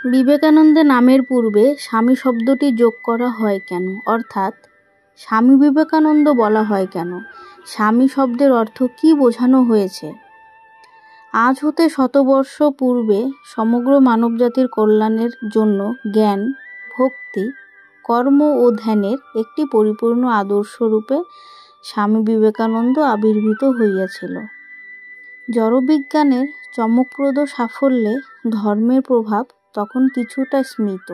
বিবেকানন্দ নামের পূর্বে স্বামী শব্দটি যোগ করা হয় কেন, অর্থাৎ স্বামী বিবেকানন্দ বলা হয় কেন? স্বামী শব্দের অর্থ কী বোঝানো হয়েছে? আজ হতে শতবর্ষ পূর্বে সমগ্র মানবজাতির কল্যাণের জন্য জ্ঞান, ভক্তি, কর্ম ও ধ্যানের একটি পরিপূর্ণ আদর্শরূপে স্বামী বিবেকানন্দ আবির্ভূত হইয়াছিল। জড়বিজ্ঞানের চমকপ্রদ সাফল্যে ধর্মের প্রভাব তখন কিছুটা স্মিত।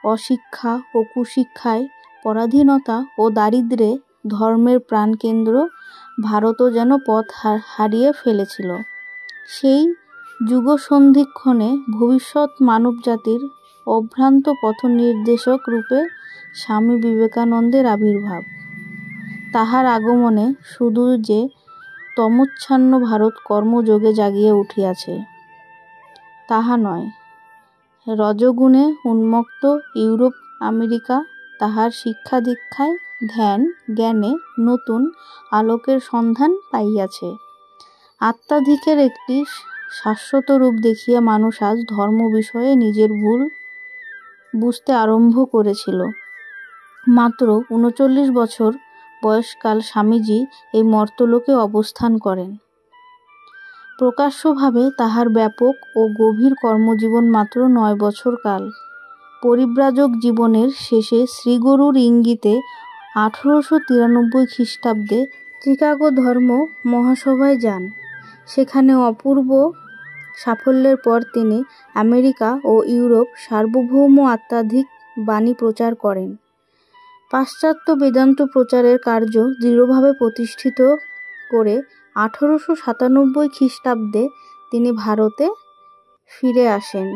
অশিক্ষা ও কুশিক্ষায়, পরাধীনতা ও দারিদ্র্যে ধর্মের প্রাণকেন্দ্র ভারতও যেন পথ হারিয়ে ফেলেছিল। সেই যুগসন্ধিক্ষণে ভবিষ্যৎ মানবজাতির অভ্রান্ত পথনির্দেশক রূপে স্বামী বিবেকানন্দের আবির্ভাব। তাহার আগমনে শুধু যে তমোচ্ছন্ন ভারত কর্মযোগে জাগিয়া উঠিয়াছে তাহা নয়, রজগুণে উন্মত্ত ইউরোপ আমেরিকা তাহার শিক্ষা দীক্ষায়, ধ্যান জ্ঞানে নতুন আলোকের সন্ধান পাইয়াছে। আত্মাধিকের একটি শাশ্বত রূপ দেখিয়া মানুষ আজ ধর্ম বিষয়ে নিজের ভুল বুঝতে আরম্ভ করেছিল। মাত্র ৩৯ বছর বয়সকাল স্বামীজী এই মর্তলোকে অবস্থান করেন। প্রকাশ্যভাবে তাহার ব্যাপক ও গভীর কর্মজীবন মাত্র ৯ বছর কাল। পরিব্রাজক জীবনের শেষে শ্রীগুরুর ইঙ্গিতে ১৮৯৩ খ্রিস্টাব্দে চিকাগো ধর্ম মহাসভায় যান। সেখানে অপূর্ব সাফল্যের পর তিনি আমেরিকা ও ইউরোপ সার্বভৌম আধ্যাত্মিক বাণী প্রচার করেন। পাশ্চাত্য বেদান্ত প্রচারের কার্য দৃঢ়ভাবে প্রতিষ্ঠিত করে ১৮৯৭ খ্রিস্টাব্দে তিনি ভারতে ফিরে আসেন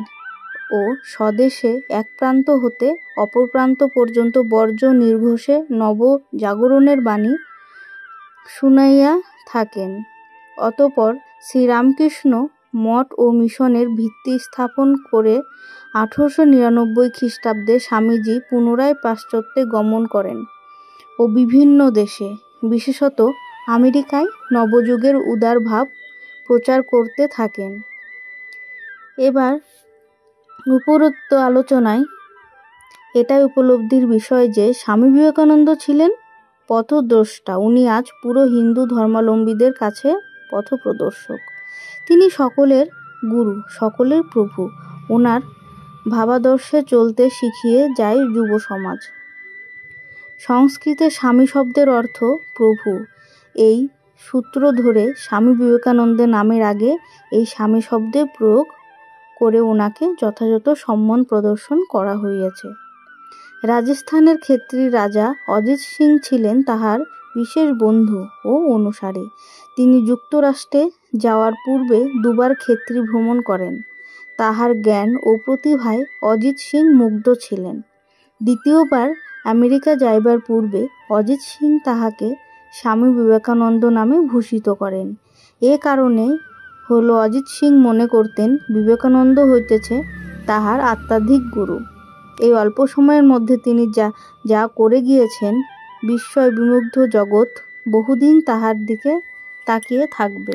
ও স্বদেশে এক প্রান্ত হতে অপর প্রান্ত পর্যন্ত বর্জ্য নির্ঘোষে নব জাগরণের বাণী শুনাইয়া থাকেন। অতঃপর শ্রীরামকৃষ্ণ মঠ ও মিশনের ভিত্তি স্থাপন করে ১৮৯৯ খ্রিস্টাব্দে স্বামীজী পুনরায় পাশ্চাত্যে গমন করেন ও বিভিন্ন দেশে, বিশেষত আমেরিকায় নবযুগের উদার ভাব প্রচার করতে থাকেন। এবার উপরোক্ত আলোচনায় এটাই উপলব্ধির বিষয় যে স্বামী বিবেকানন্দ ছিলেন পথদ্রষ্টা। উনি আজ পুরো হিন্দু ধর্মাবলম্বীদের কাছে পথপ্রদর্শক। তিনি সকলের গুরু, সকলের প্রভু। ওনার ভাবাদর্শে চলতে শিখিয়ে যায় যুব সমাজ। সংস্কৃতে স্বামী শব্দের অর্থ প্রভু। এই সূত্র ধরে স্বামী বিবেকানন্দের নামের আগে এই স্বামী শব্দের প্রয়োগ করে ওনাকে যথাযথ সম্মান প্রদর্শন করা হইয়াছে। রাজস্থানের ক্ষেত্রী রাজা অজিত সিং ছিলেন তাহার বিশেষ বন্ধু ও অনুসারী। তিনি যুক্তরাষ্ট্রে যাওয়ার পূর্বে দুবার ক্ষেত্রী ভ্রমণ করেন। তাহার জ্ঞান ও প্রতিভায় অজিত সিং মুগ্ধ ছিলেন। দ্বিতীয়বার আমেরিকা যাইবার পূর্বে অজিত সিং তাহাকে স্বামী বিবেকানন্দ নামে ভূষিত করেন। এ কারণে হলো অজিত সিং মনে করতেন বিবেকানন্দ হইতেছে তাহার আধ্যাত্মিক গুরু। এই অল্প সময়ের মধ্যে তিনি যা করে গিয়েছেন, বিস্ময় বিমুগ্ধ জগৎ বহুদিন তাহার দিকে তাকিয়ে থাকবে।